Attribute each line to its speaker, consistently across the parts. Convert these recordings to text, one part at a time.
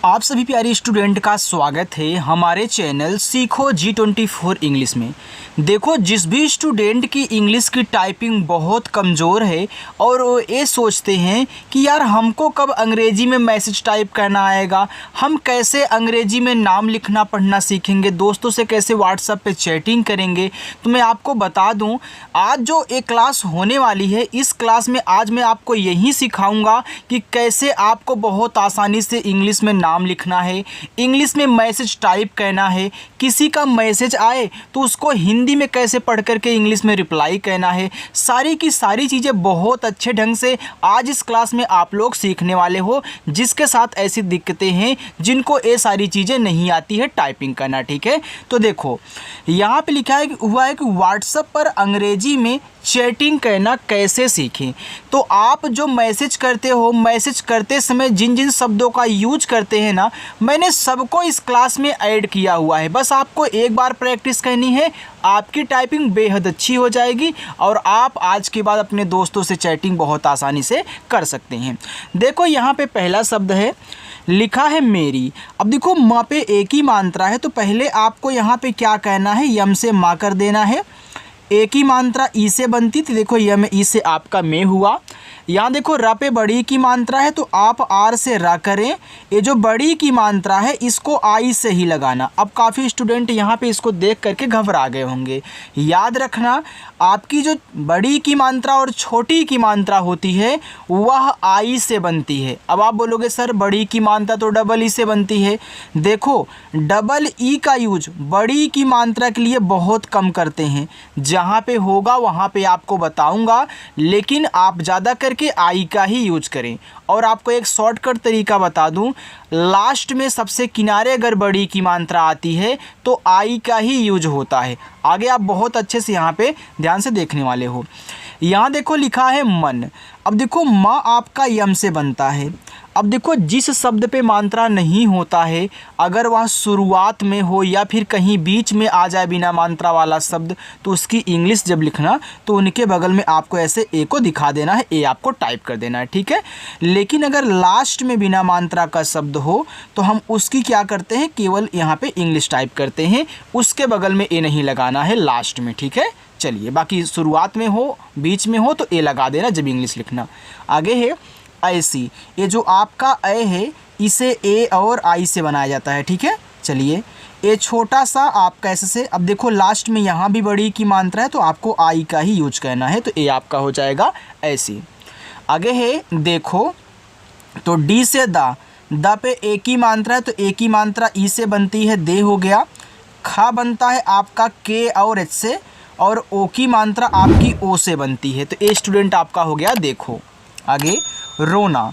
Speaker 1: आप सभी प्यारे स्टूडेंट का स्वागत है हमारे चैनल सीखो G24 इंग्लिश में। देखो, जिस भी स्टूडेंट की इंग्लिश की टाइपिंग बहुत कमज़ोर है और वो ये सोचते हैं कि यार हमको कब अंग्रेज़ी में मैसेज टाइप करना आएगा, हम कैसे अंग्रेज़ी में नाम लिखना पढ़ना सीखेंगे, दोस्तों से कैसे व्हाट्सएप पे चैटिंग करेंगे, तो मैं आपको बता दूं, आज जो एक क्लास होने वाली है, इस क्लास में आज मैं आपको यही सिखाऊंगा कि कैसे आपको बहुत आसानी से इंग्लिश में नाम लिखना है, इंग्लिश में मैसेज टाइप करना है, किसी का मैसेज आए तो उसको हिंदी में कैसे पढ़ करके इंग्लिश में रिप्लाई करना है। सारी की सारी चीज़ें बहुत अच्छे ढंग से आज इस क्लास में आप लोग सीखने वाले हो, जिसके साथ ऐसी दिक्कतें हैं जिनको ये सारी चीज़ें नहीं आती है टाइपिंग करना। ठीक है, तो देखो यहाँ पे लिखा हुआ है कि व्हाट्सएप पर अंग्रेजी में चैटिंग करना कैसे सीखें। तो आप जो मैसेज करते हो, मैसेज करते समय जिन जिन शब्दों का यूज करते हैं ना, मैंने सबको इस क्लास में ऐड किया हुआ है। बस आपको एक बार प्रैक्टिस करनी है, आपकी टाइपिंग बेहद अच्छी हो जाएगी और आप आज के बाद अपने दोस्तों से चैटिंग बहुत आसानी से कर सकते हैं। देखो यहाँ पे पहला शब्द है, लिखा है मेरी। अब देखो माँ पे एक ही मात्रा है, तो पहले आपको यहाँ पे क्या कहना है, यम से माँ कर देना है। एक ही मात्रा ई से बनती, तो देखो यम ई से आपका में हुआ। यहाँ देखो र पे बड़ी की मात्रा है, तो आप आर से रा करें। ये जो बड़ी की मात्रा है इसको आई से ही लगाना। अब काफ़ी स्टूडेंट यहाँ पे इसको देख करके घबरा गए होंगे। याद रखना, आपकी जो बड़ी की मात्रा और छोटी की मात्रा होती है वह आई से बनती है। अब आप बोलोगे सर बड़ी की मात्रा तो डबल ई से बनती है। देखो डबल ई का यूज बड़ी की मात्रा के लिए बहुत कम करते हैं, जहाँ पे होगा वहाँ पे आपको बताऊँगा, लेकिन आप ज़्यादा करके आई का ही यूज करें। और आपको एक शॉर्टकट तरीका बता दूं, लास्ट में सबसे किनारे अगर बड़ी की मात्रा आती है तो आई का ही यूज होता है। आगे आप बहुत अच्छे से यहाँ पे ध्यान से देखने वाले हो। यहाँ देखो लिखा है मन। अब देखो माँ आपका यम से बनता है। अब देखो जिस शब्द पे मात्रा नहीं होता है, अगर वह शुरुआत में हो या फिर कहीं बीच में आ जाए बिना मात्रा वाला शब्द, तो उसकी इंग्लिश जब लिखना तो उनके बगल में आपको ऐसे ए को दिखा देना है, ए आपको टाइप कर देना है। ठीक है, लेकिन अगर लास्ट में बिना मात्रा का शब्द हो तो हम उसकी क्या करते हैं, केवल यहाँ पे इंग्लिश टाइप करते हैं, उसके बगल में ए नहीं लगाना है लास्ट में। ठीक है, चलिए, बाकी शुरुआत में हो बीच में हो तो ए लगा देना जब इंग्लिश लिखना। आगे है ऐसी। ये जो आपका ए है इसे ए और आई से बनाया जाता है। ठीक है, चलिए, ये छोटा सा आपका ऐसे से। अब देखो लास्ट में यहाँ भी बड़ी की मात्रा है तो आपको आई का ही यूज करना है, तो ए आपका हो जाएगा ऐसी। आगे है देखो, तो डी से द पे एक ही मात्रा है तो एक ही मात्रा ई से बनती है, दे हो गया। खा बनता है आपका के और एच से, और ओ की मात्रा आपकी ओ से बनती है, तो ए स्टूडेंट आपका हो गया देखो। आगे रोना,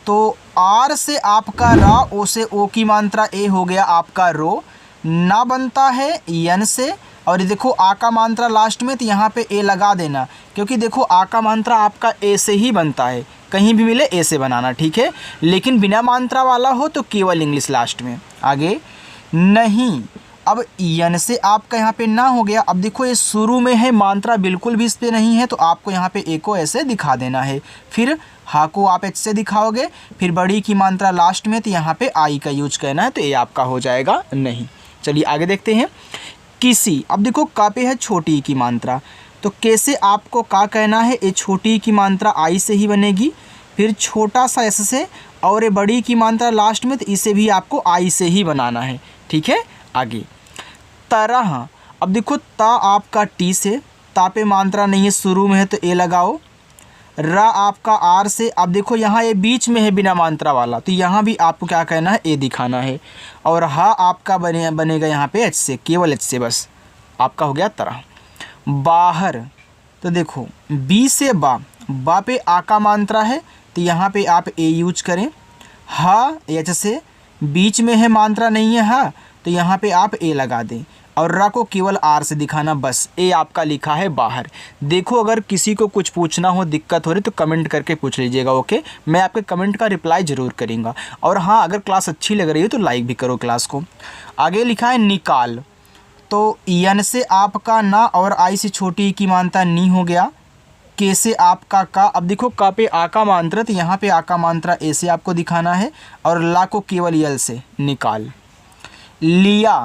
Speaker 1: तो आर से आपका रा, ओ से ओ की मात्रा ए हो गया आपका रो। ना बनता है यन से, और देखो आ का मात्रा लास्ट में, तो यहाँ पे ए लगा देना, क्योंकि देखो आ का मात्रा आपका ए से ही बनता है, कहीं भी मिले ए से बनाना। ठीक है, लेकिन बिना मात्रा वाला हो तो केवल इंग्लिश लास्ट में। आगे नहीं, अब यन से आपका यहाँ पे ना हो गया। अब देखो ये शुरू में है, मात्रा बिल्कुल भी इस पर नहीं है, तो आपको यहाँ पे ए को ऐसे दिखा देना है। फिर हा को आप एच से दिखाओगे, फिर बड़ी की मात्रा लास्ट में, तो यहाँ पे आई का यूज करना है, तो ए आपका हो जाएगा नहीं। चलिए आगे देखते हैं किसी। अब देखो का पे है छोटी की मात्रा, तो कैसे आपको का कहना है, ये छोटी की मात्रा आई से ही बनेगी, फिर छोटा सा एस से, और ये बड़ी की मात्रा लास्ट में, तो इसे भी आपको आई से ही बनाना है। ठीक है, आगे तरह। अब देखो ता आपका टी से, ता पे मात्रा नहीं है, शुरू में है तो ए लगाओ। रा आपका आर से, अब देखो यहाँ ये बीच में है बिना मात्रा वाला, तो यहाँ भी आपको क्या कहना है, ए दिखाना है। और हा आपका बनेगा यहाँ पे एच से, केवल एच से, बस आपका हो गया तरह। बाहर, तो देखो बी से बा पे आ का मात्रा है, तो यहाँ पे आप ए यूज करें। हा एच से, बीच में है मात्रा नहीं है हा, तो यहाँ पे आप ए लगा दें, और रा को केवल आर से दिखाना, बस ए आपका लिखा है बाहर। देखो अगर किसी को कुछ पूछना हो, दिक्कत हो रही, तो कमेंट करके पूछ लीजिएगा। ओके, मैं आपके कमेंट का रिप्लाई ज़रूर करूँगा। और हाँ, अगर क्लास अच्छी लग रही है तो लाइक भी करो क्लास को। आगे लिखा है निकाल, तो यन से आपका ना और आई से छोटी की मात्रा नी हो गया। के से आपका का, अब देखो का पे आ का मात्रा, तो यहाँ पे आ का मात्रा ए से आपको दिखाना है और ला को केवल यल से निकाल लिया,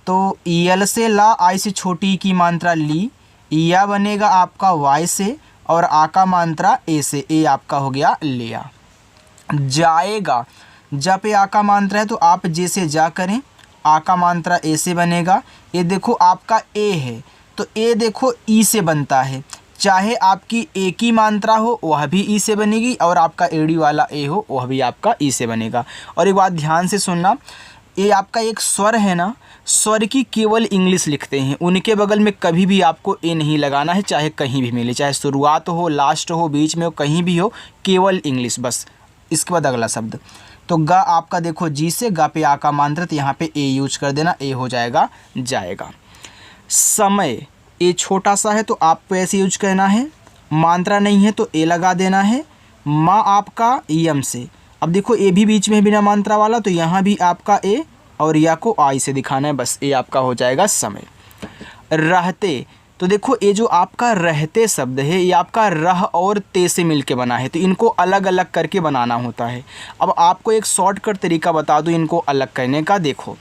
Speaker 1: तो यल से ला, आई से छोटी की मात्रा ली, या बनेगा आपका वाई से और आ का मात्रा ए से, ए आपका हो गया लिया। जाएगा, जा पे आ का मात्रा है तो आप जे से जा करें, आ का मात्रा ए से बनेगा। ये देखो आपका ए है तो ए देखो ई से बनता है, चाहे आपकी ए की मात्रा हो वह भी ई से बनेगी और आपका एड़ी वाला ए हो वह भी आपका ई से बनेगा। और एक बात ध्यान से सुनना, ये आपका एक स्वर है ना, स्वर की केवल इंग्लिश लिखते हैं, उनके बगल में कभी भी आपको ए नहीं लगाना है, चाहे कहीं भी मिले, चाहे शुरुआत हो, लास्ट हो, बीच में हो, कहीं भी हो, केवल इंग्लिश बस। इसके बाद अगला शब्द, तो गा आपका देखो जी से, गा पे आ का मात्रा, तो यहाँ पे ए यूज कर देना, ए हो जाएगा जाएगा। समय, ए छोटा सा है तो आपको ऐसे यूज करना है, मात्रा नहीं है तो ए लगा देना है। माँ आपका यम से, अब देखो ए भी बीच में है बिना मात्रा वाला, तो यहाँ भी आपका ए और या को आई से दिखाना है, बस ए आपका हो जाएगा समय। रहते, तो देखो ये जो आपका रहते शब्द है ये आपका रह और ते से मिलके बना है, तो इनको अलग अलग करके बनाना होता है। अब आपको एक शॉर्टकट तरीका बता दूं इनको अलग करने का। देखो,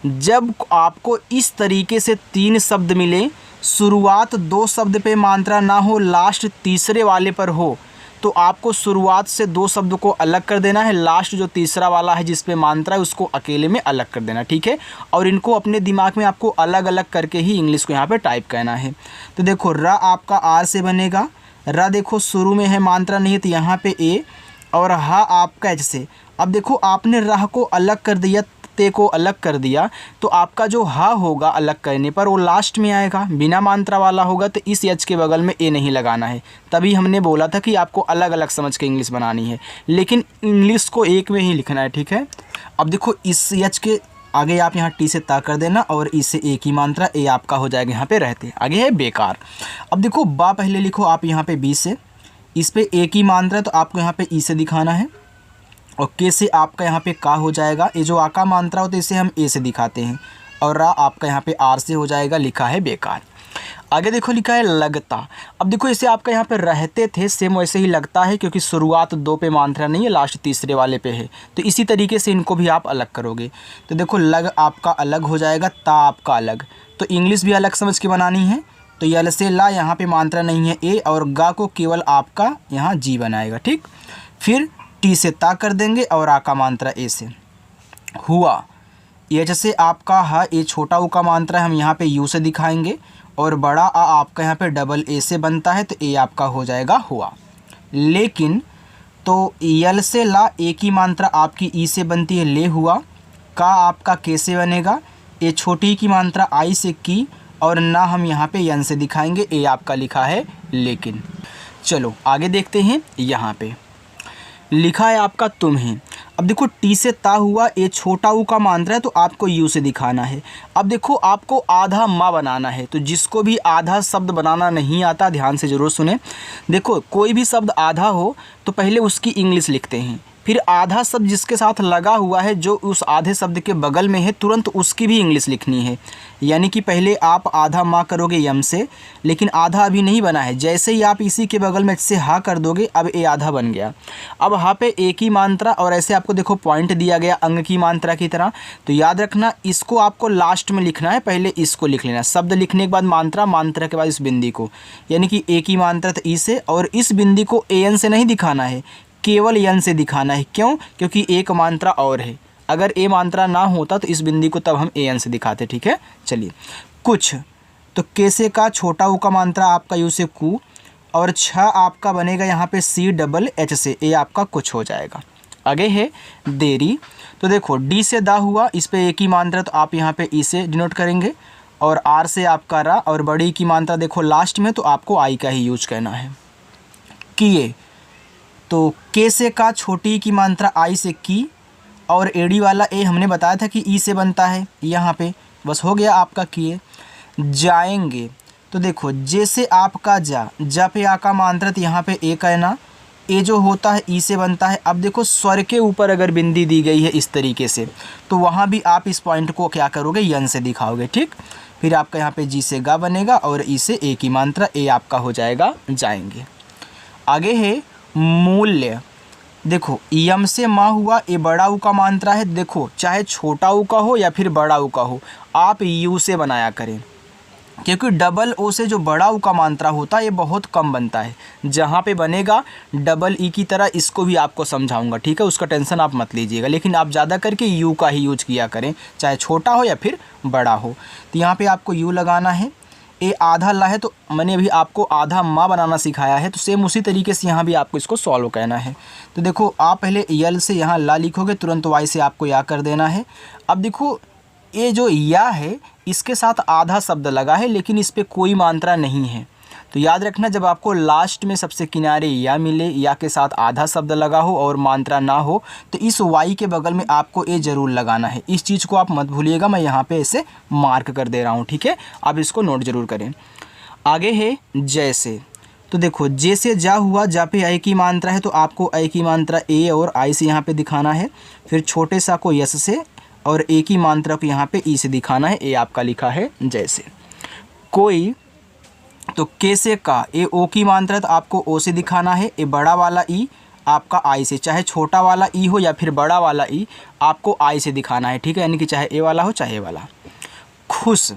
Speaker 1: जब आपको इस तरीके से 3 शब्द मिले, शुरुआत 2 शब्द पे मात्रा ना हो, लास्ट तीसरे वाले पर हो, तो आपको शुरुआत से 2 शब्द को अलग कर देना है, लास्ट जो तीसरा वाला है जिस पे मात्रा है उसको अकेले में अलग कर देना, ठीक है। और इनको अपने दिमाग में आपको अलग अलग करके ही इंग्लिश को यहाँ पे टाइप करना है। तो देखो र आपका आर से बनेगा, र देखो शुरू में है मात्रा नहीं है तो यहाँ पे ए, और हा आपका एच से। अब देखो आपने रह को अलग कर दिया, ते को अलग कर दिया, तो आपका जो हा होगा अलग करने पर वो लास्ट में आएगा, बिना मात्रा वाला होगा, तो इस एच के बगल में ए नहीं लगाना है। तभी हमने बोला था कि आपको अलग अलग समझ के इंग्लिश बनानी है, लेकिन इंग्लिश को एक में ही लिखना है, ठीक है। अब देखो इस एच के आगे आप यहाँ टी से ता कर देना और इससे ए की मात्रा, ए आपका हो जाएगा यहाँ पे रहते, आगे है बेकार। अब देखो बा पहले लिखो आप यहाँ पे बी से, इस पे ए की मात्रा तो आपको यहाँ पे ई से दिखाना है, और के से आपका यहाँ पे का हो जाएगा। ये जो आ का मात्रा होता है इसे हम ए से दिखाते हैं, और रा आपका यहाँ पे आर से हो जाएगा, लिखा है बेकार। आगे देखो लिखा है लगता। अब देखो इसे आपका यहाँ पे रहते थे, सेम वैसे ही लगता है, क्योंकि शुरुआत 2 पे मात्रा नहीं है, लास्ट तीसरे वाले पे है, तो इसी तरीके से इनको भी आप अलग करोगे। तो देखो लग आपका अलग हो जाएगा, ता आपका अलग, तो इंग्लिश भी अलग समझ के बनानी है। तो यल से ला यहाँ पे मात्रा नहीं है ए, और गा को केवल आपका यहाँ जी बनाएगा, ठीक। फिर टी से ता कर देंगे और आ का मात्रा ए से। हुआ, ये जैसे आपका हा ए छोटा ऊ का मात्रा है, हम यहाँ पे यू से दिखाएंगे, और बड़ा आ आपका यहाँ पे डबल ए से बनता है, तो ए आपका हो जाएगा हुआ। लेकिन तो यल से ला, ए की मात्रा आपकी ई से बनती है, ले हुआ। का आपका के से बनेगा, ए छोटी की मात्रा आई से की, और ना हम यहाँ पे यन से दिखाएंगे, ए आपका लिखा है लेकिन। चलो आगे देखते हैं, यहाँ पे लिखा है आपका तुम्हें। अब देखो टी से ता हुआ, ए छोटा ऊ का मात्रा है तो आपको यू से दिखाना है। अब देखो आपको आधा माँ बनाना है, तो जिसको भी आधा शब्द बनाना नहीं आता ध्यान से ज़रूर सुने। देखो कोई भी शब्द आधा हो तो पहले उसकी इंग्लिश लिखते हैं, फिर आधा शब्द जिसके साथ लगा हुआ है, जो उस आधे शब्द के बगल में है, तुरंत उसकी भी इंग्लिश लिखनी है। यानी कि पहले आप आधा माँ करोगे यम से, लेकिन आधा अभी नहीं बना है, जैसे ही आप इसी के बगल में से हा कर दोगे, अब ए आधा बन गया। अब हा पे ए की मात्रा, और ऐसे आपको देखो पॉइंट दिया गया अंग की मात्रा की तरह, तो याद रखना इसको आपको लास्ट में लिखना है, पहले इसको लिख लेना। शब्द लिखने के बाद मात्रा, मात्रा के बाद इस बिंदी को, यानी कि ए की मात्रा तो ई से, और इस बिंदी को ए एन से नहीं दिखाना है, केवल यन से दिखाना है। क्यों? क्योंकि एक मात्रा और है, अगर ए मात्रा ना होता तो इस बिंदी को तब हम ए एन से दिखाते, ठीक है। चलिए कुछ, तो कैसे का छोटा ऊ का मात्रा आपका यू से कू, और छ आपका बनेगा यहाँ पे सी डबल एच से, ए आपका कुछ हो जाएगा। आगे है देरी, तो देखो डी से दा हुआ, इस पे ए की मात्रा तो आप यहाँ पे ई से डिनोट करेंगे, और आर से आपका रा, और बड़ी की मात्रा देखो लास्ट में, तो आपको आई का ही यूज करना है। किए, तो के से का छोटी की मात्रा आई से की, और एडी वाला ए हमने बताया था कि ई से बनता है, यहाँ पे बस हो गया आपका किए। जाएंगे, तो देखो जैसे आपका जा पे आ का मात्रा, तो यहाँ पे ए कहना, ए जो होता है ई से बनता है। अब देखो स्वर के ऊपर अगर बिंदी दी गई है इस तरीके से, तो वहाँ भी आप इस पॉइंट को क्या करोगे, यन से दिखाओगे, ठीक। फिर आपका यहाँ पे जी से गा बनेगा, और ई से ए की मात्रा, ए आपका हो जाएगा जाएंगे। आगे है मूल्य। देखो यम से मा हुआ, ये बड़ा ऊ का मात्रा है। देखो चाहे छोटा ऊ का हो या फिर बड़ा ऊ का हो, आप यू से बनाया करें, क्योंकि डबल ओ से जो बड़ा ऊ का मात्रा होता है ये बहुत कम बनता है। जहाँ पे बनेगा डबल ई की तरह, इसको भी आपको समझाऊंगा, ठीक है, उसका टेंशन आप मत लीजिएगा। लेकिन आप ज़्यादा करके यू का ही यूज किया करें, चाहे छोटा हो या फिर बड़ा हो। तो यहाँ पे आपको यू लगाना है। ए आधा ला है तो मैंने अभी आपको आधा माँ बनाना सिखाया है, तो सेम उसी तरीके से यहाँ भी आपको इसको सॉल्व करना है। तो देखो आप पहले यल से यहाँ ला लिखोगे, तुरंत वाई से आपको या कर देना है। अब देखो ये जो या है इसके साथ आधा शब्द लगा है, लेकिन इस पर कोई मात्रा नहीं है। तो याद रखना, जब आपको लास्ट में सबसे किनारे या मिले, या के साथ आधा शब्द लगा हो और मात्रा ना हो, तो इस वाई के बगल में आपको ए ज़रूर लगाना है। इस चीज़ को आप मत भूलिएगा, मैं यहाँ पे ऐसे मार्क कर दे रहा हूँ, ठीक है। आप इसको नोट ज़रूर करें। आगे है जैसे। तो देखो जैसे जा हुआ, जा पे ए की मात्रा है तो आपको ए की मात्रा ए और आई से यहाँ पे दिखाना है। फिर छोटे सा को यस से और ए की मात्रा को यहाँ पे ई से दिखाना है। ए आपका लिखा है जैसे। कोई, तो के से का, ए ओ की मात्रा तो आपको ओ से दिखाना है। ए बड़ा वाला ई आपका आई से, चाहे छोटा वाला ई हो या फिर बड़ा वाला ई, आपको आई से दिखाना है, ठीक है, यानी कि चाहे ए वाला हो चाहे ए वाला। खुश,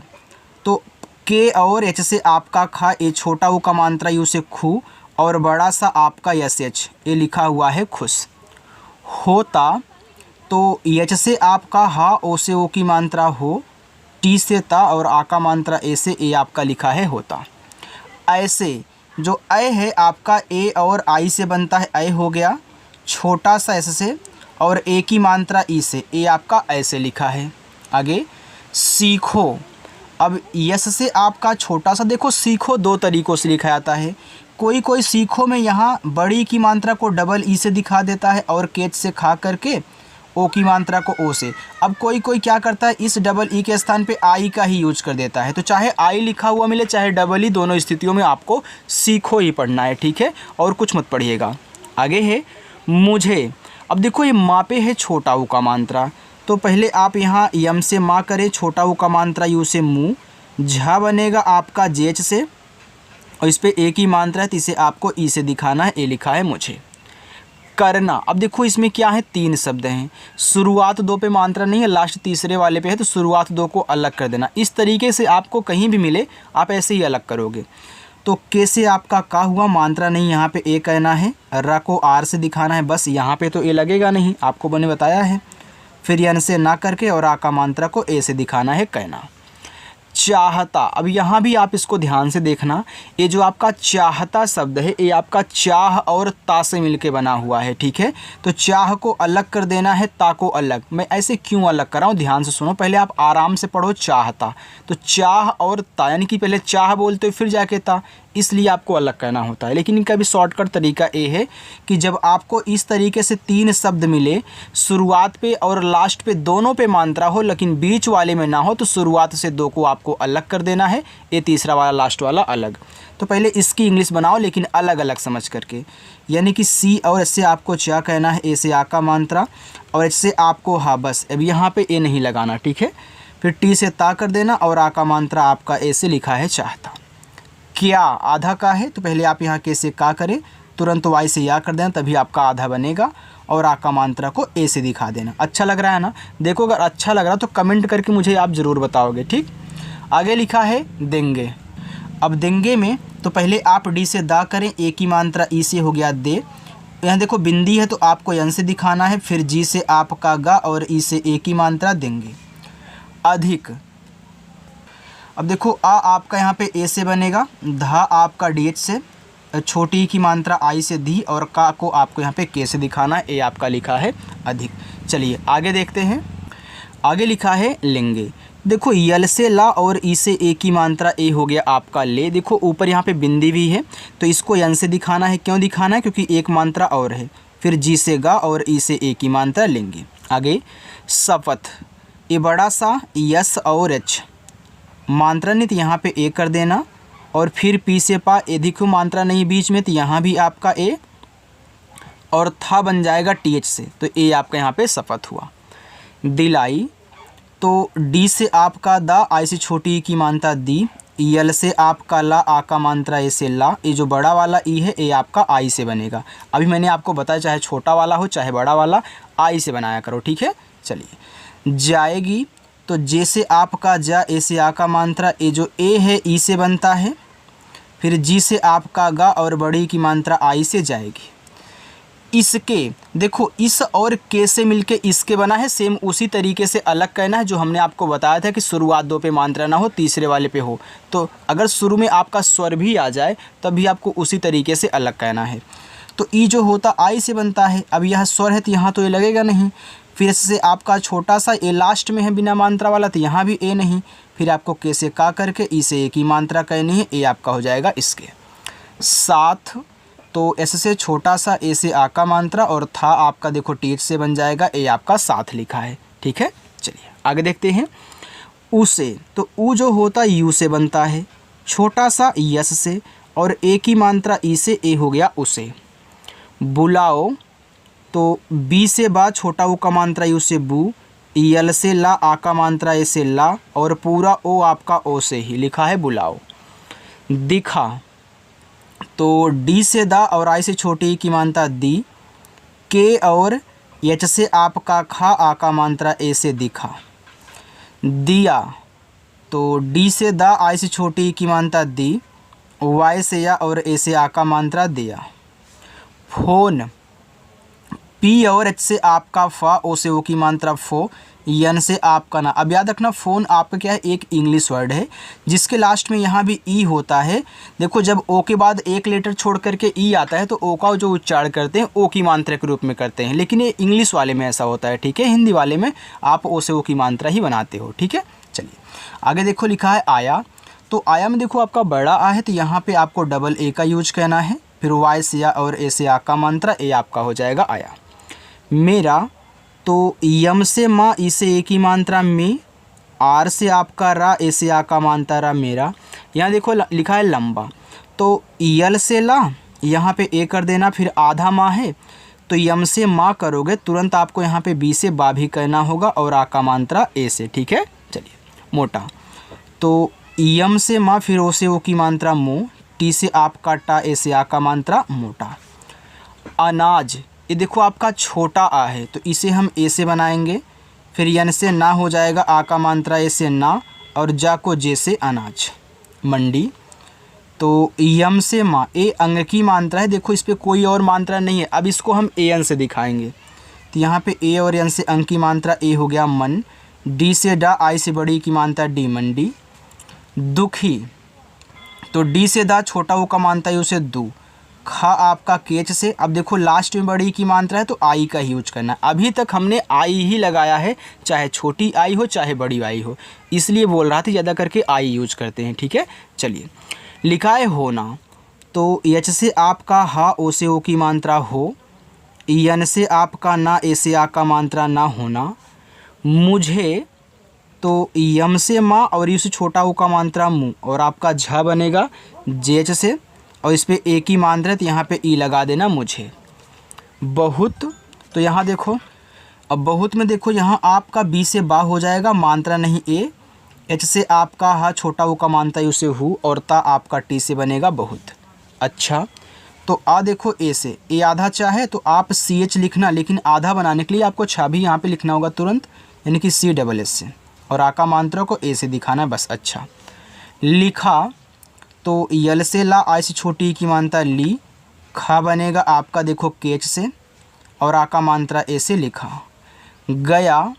Speaker 1: तो के और एच से आपका खा, ए छोटा ऊ का मात्रा यू से खू और बड़ा सा आपका यस एच, ए लिखा हुआ है खुश। होता, तो एच से आपका हा, ओ से ओ की मात्रा हो, टी से ता और आ का मात्रा ए से, ए आपका लिखा है होता। ऐसे, जो ए है आपका ए और आई से बनता है, ए हो गया, छोटा सा एस से और ए की मात्रा ई से, ए आपका ऐसे लिखा है। आगे सीखो, अब यस से आपका छोटा सा, देखो सीखो दो तरीक़ों से लिखा जाता है। कोई सीखो में यहाँ बड़ी की मात्रा को डबल ई से दिखा देता है और केच से खा करके ओ की मात्रा को ओ से। अब कोई क्या करता है, इस डबल ई के स्थान पे आई का ही यूज कर देता है। तो चाहे आई लिखा हुआ मिले चाहे डबल ई, दोनों स्थितियों में आपको सीखो ही पढ़ना है, ठीक है, और कुछ मत पढ़िएगा। आगे है मुझे। अब देखो ये माँ पे है छोटा ऊ का मात्रा, तो पहले आप यहाँ यम से माँ करें, छोटा ऊ का मात्रा यू से मुँह, झा बनेगा आपका जेच से और इस पर ए की मात्रा है तो इसे आपको ई से दिखाना है, ए लिखा है मुझे। करना, अब देखो इसमें क्या है, तीन शब्द हैं, शुरुआत दो पे मात्रा नहीं है, लास्ट तीसरे वाले पे है, तो शुरुआत दो को अलग कर देना। इस तरीके से आपको कहीं भी मिले आप ऐसे ही अलग करोगे। तो कैसे आपका का हुआ, मात्रा नहीं, यहाँ पे ए कहना है, र को आर से दिखाना है, बस यहाँ पे तो ए लगेगा नहीं, आपको मैंने बताया है। फिर यन से ना करके और आ का मात्रा को ए से दिखाना है, कहना। चाहता, अब यहाँ भी आप इसको ध्यान से देखना, ये जो आपका चाहता शब्द है ये आपका चाह और ता से मिलके बना हुआ है, ठीक है। तो चाह को अलग कर देना है, ता को अलग। मैं ऐसे क्यों अलग कर रहा हूँ, ध्यान से सुनो, पहले आप आराम से पढ़ो। चाहता, तो चाह और ता, यानी कि पहले चाह बोलते हो फिर जाके ता, इसलिए आपको अलग कहना होता है। लेकिन इनका भी शॉर्टकट तरीका ये है कि जब आपको इस तरीके से तीन शब्द मिले, शुरुआत पे और लास्ट पे दोनों पे मात्रा हो लेकिन बीच वाले में ना हो, तो शुरुआत से दो को आपको अलग कर देना है, ये तीसरा वाला लास्ट वाला अलग। तो पहले इसकी इंग्लिश बनाओ लेकिन अलग अलग समझ करके, यानी कि सी और एच से आपको चा कहना है, ए से आ का मात्रा और एच से आपको हा, बस अब यहाँ पे ए नहीं लगाना, ठीक है। फिर टी से ता कर देना और आ का मात्रा आपका ए से लिखा है चाहता। क्या, आधा का है तो पहले आप यहाँ के से का करें, तुरंत वाई से या कर देना, तभी आपका आधा बनेगा और आ का मात्रा को ए से दिखा देना। अच्छा लग रहा है ना? देखो अगर अच्छा लग रहा तो कमेंट करके मुझे आप ज़रूर बताओगे, ठीक। आगे लिखा है देंगे। अब देंगे में तो पहले आप डी से दा करें, ए की मात्रा ई से हो गया दे। यहाँ देखो बिंदी है तो आपको यन से दिखाना है, फिर जी से आपका गा और ई से ए की मात्रा देंगे। अधिक, अब देखो आ आपका यहाँ पे ए से बनेगा, धा आपका डी एच से, छोटी की मात्रा आई से धी और का को आपको यहाँ पे के से दिखाना है, ए आपका लिखा है अधिक। चलिए आगे देखते हैं। आगे लिखा है लेंगे। देखो यल से ला और ई से ए की मात्रा ए हो गया आपका ले। देखो ऊपर यहाँ पे बिंदी भी है तो इसको यन से दिखाना है। क्यों दिखाना है? क्योंकि एक मात्रा और है। फिर जी से गा और ई से ए की मात्रा लेंगे। आगे शपथ, ए बड़ा सा यस और एच, मात्रा नहीं तो यहाँ पे ए कर देना और फिर पी से पा, ए देखो मात्रा नहीं बीच में तो यहाँ भी आपका ए और था बन जाएगा टी एच से, तो ए आपका यहाँ पे शपथ हुआ। दिलाई, तो डी से आपका दा, आई से छोटी की मात्रा दी, यल से आपका ला, आ का मात्रा ए से ला, ये जो बड़ा वाला ई है ये आपका आई से बनेगा। अभी मैंने आपको बताया चाहे छोटा वाला हो चाहे बड़ा वाला आई से बनाया करो, ठीक है। चलिए, जाएगी तो जैसे आपका जा, ए से आ का मात्रा, ये जो ए है ई से बनता है, फिर जी से आपका गा और बड़ी की मात्रा आई से जाएगी। इसके देखो इस और के से मिलके इसके बना है, सेम उसी तरीके से अलग कहना है जो हमने आपको बताया था कि शुरुआत दो पे मात्रा ना हो तीसरे वाले पे हो। तो अगर शुरू में आपका स्वर भी आ जाए तब भी आपको उसी तरीके से अलग कहना है। तो ई जो होता आई से बनता है, अब यह स्वर है तो यहाँ तो ये लगेगा नहीं। फिर इससे आपका छोटा सा ए लास्ट में है बिना मात्रा वाला, तो यहाँ भी ए नहीं। फिर आपको के से का करके ई से ए की मात्रा कहनी है, ए आपका हो जाएगा इसके साथ। तो ऐसे से छोटा सा ए से आ का मात्रा और था आपका देखो टीच से बन जाएगा, ए आपका साथ लिखा है, ठीक है। चलिए आगे देखते हैं। उ से, तो उ जो होता यू से बनता है, छोटा सा यस से और ए की मात्रा ई से, ए हो गया उसे। बुलाओ, तो बी से बा, छोटा ऊ का मात्रा यू से बू, यल से ला, आ का मात्रा ए से ला और पूरा ओ आपका ओ से ही लिखा है बुलाओ। दिखा, तो डी से दा और आई से छोटी की मात्रा दी, के और एच से आपका खा, आ का मात्रा ए से दिखा। दिया, तो डी से दा, आई से छोटी की मात्रा दी, वाई से या और ए से आ का मात्रा दिया। फोन, पी और एच से आपका फा, ओ से ओ की मात्रा फो, यन से आपका ना। अब याद रखना फ़ोन आपका क्या है, एक इंग्लिश वर्ड है जिसके लास्ट में यहाँ भी ई होता है। देखो जब ओ के बाद एक लेटर छोड़ करके ई आता है तो ओ का जो उच्चारण करते हैं ओ की मात्रा के रूप में करते हैं, लेकिन ये इंग्लिश वाले में ऐसा होता है, ठीक है। हिंदी वाले में आप ओ से ओ की मात्रा ही बनाते हो, ठीक है। चलिए आगे देखो, लिखा है आया, तो आया में देखो आपका बड़ा आ है तो यहाँ पर आपको डबल ए का यूज कहना है, फिर वाई से या और ए से आ का मात्रा, ए आपका हो जाएगा आया। मेरा, तो यम से माँ, ई से ए की मात्रा में, आर से आपका रा, ए से आ का मात्रा रा मेरा। यहाँ देखो लिखा है लंबा, तो यल से ला, यहाँ पे ए कर देना, फिर आधा माँ है तो यम से माँ करोगे तुरंत आपको यहाँ पे बी से बा भी कहना होगा और आ का मात्रा ए से, ठीक है। चलिए मोटा, तो यम से माँ, फिर ओ से ओ की मात्रा मो, टी से आपका टा, ए से आ का मात्रा मोटा। अनाज, ये देखो आपका छोटा आ है तो इसे हम ए से बनाएंगे, फिर यन से ना हो जाएगा, आ का मात्रा ए से ना और जा को जे से अनाज। मंडी, तो यम से माँ, ए अंग की मात्रा है, देखो इस पर कोई और मात्रा नहीं है, अब इसको हम ए एन से दिखाएंगे। तो यहाँ पे ए और एन से अंग की मात्रा ए हो गया मन। डी से डा, आई से बड़ी की मात्रा डी मंडी। दुखी, तो डी से दा, छोटा वो का मात्रा है उसे दू, खा आपका केच से। अब देखो लास्ट में बड़ी की मात्रा है तो आई का ही यूज करना है। अभी तक हमने आई ही लगाया है, चाहे छोटी आई हो चाहे बड़ी आई हो, इसलिए बोल रहा था ज़्यादा करके आई यूज करते हैं, ठीक है। चलिए लिखा है होना, तो एच से आपका हा, ओ से ओ की मात्रा हो, यन से आपका ना, ए से आ का मात्रा ना होना। मुझे, तो यम से माँ और यू से छोटा ओ का मात्रा मुँह और आपका झ बनेगा जेच से और इस पे ए की मात्रा है तो यहाँ पे ई लगा देना मुझे। बहुत, तो यहाँ देखो, अब बहुत में देखो यहाँ आपका बी से बा हो जाएगा, मात्रा नहीं ए, एच से आपका हा, छोटा वो का मात्रा है उसे हु और ता आपका टी से बनेगा बहुत। अच्छा, तो आ देखो ए से, ए आधा चाहे तो आप सी एच लिखना, लेकिन आधा बनाने के लिए आपको छा भी यहाँ पे लिखना होगा तुरंत, यानी कि सी डबल एस से, और आ का मात्रा को ए से दिखाना बस। अच्छा, लिखा, तो यल से ला, आई से छोटी की मात्रा ली, खा बनेगा आपका देखो केच से और आ का मात्रा ए से लिखा। गया,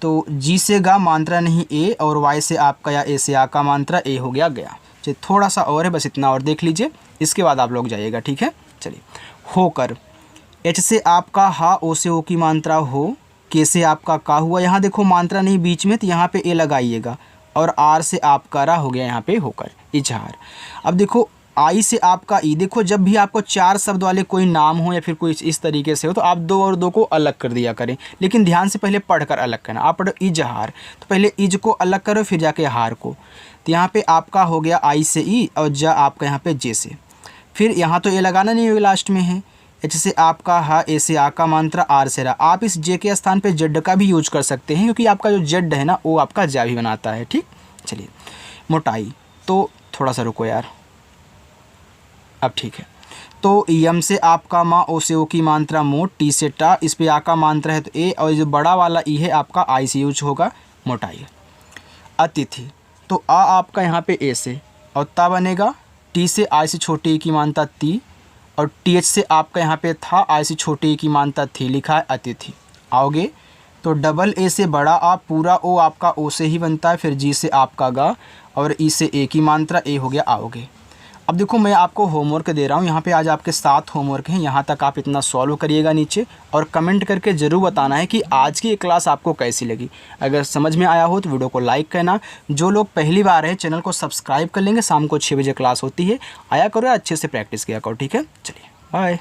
Speaker 1: तो जी से गा, मात्रा नहीं ए और वाई से आपका या ए से आ का मात्रा ए हो गया गया। चलिए थोड़ा सा और है, बस इतना और देख लीजिए, इसके बाद आप लोग जाइएगा, ठीक है। चलिए होकर, एच से आपका हा, ओ से ओ की मात्रा हो, के से आपका का हुआ, यहाँ देखो मात्रा नहीं बीच में तो यहाँ पे ए लगाइएगा और आर से आपका रा हो गया यहाँ पे होकर इजहार। अब देखो आई से आपका ई, देखो जब भी आपको चार शब्द वाले कोई नाम हो या फिर कोई इस तरीके से हो तो आप दो और दो को अलग कर दिया करें, लेकिन ध्यान से पहले पढ़कर अलग करना। आप पढ़ो इजहार, तो पहले इज को अलग करो फिर जाके हार को। तो यहाँ पे आपका हो गया आई से ई और जा आपका यहाँ पे जे से, फिर यहाँ तो ए लगाना नहीं होगा, लास्ट में है एच से आपका हा, ए से आ का मात्रा, आर से रा। आप इस जे के स्थान पे जेड का भी यूज कर सकते हैं क्योंकि आपका जो जेड है ना वो आपका जा भी बनाता है, ठीक। चलिए मोटाई, तो थोड़ा सा रुको यार, अब ठीक है। तो यम से आपका माँ, ओ से ओ की मात्रा मोट, टी से टा, इस पे आ का मात्रा है तो ए, और जो बड़ा वाला ई है आपका आई से यूज होगा मोटाई। अतिथि, तो आ आपका यहाँ पे ए से, और ता बनेगा टी से आई से छोटी ई की मात्रा ती, और टी एच से आपका यहाँ पे था, आई से छोटी ई की मात्रा थी, लिखा है अतिथि। आओगे तो डबल ए से बड़ा आ, पूरा ओ आपका ओ से ही बनता है, फिर जी से आपका गा, और ई से ए की मात्रा ए हो गया आओगे। अब देखो मैं आपको होमवर्क दे रहा हूँ, यहाँ पे आज आपके 7 होमवर्क हैं, यहाँ तक आप इतना सॉल्व करिएगा नीचे, और कमेंट करके ज़रूर बताना है कि आज की ये क्लास आपको कैसी लगी। अगर समझ में आया हो तो वीडियो को लाइक करना, जो लोग पहली बार हैं चैनल को सब्सक्राइब कर लेंगे। शाम को 6 बजे क्लास होती है, आया करो, अच्छे से प्रैक्टिस किया करो, ठीक है। चलिए बाय।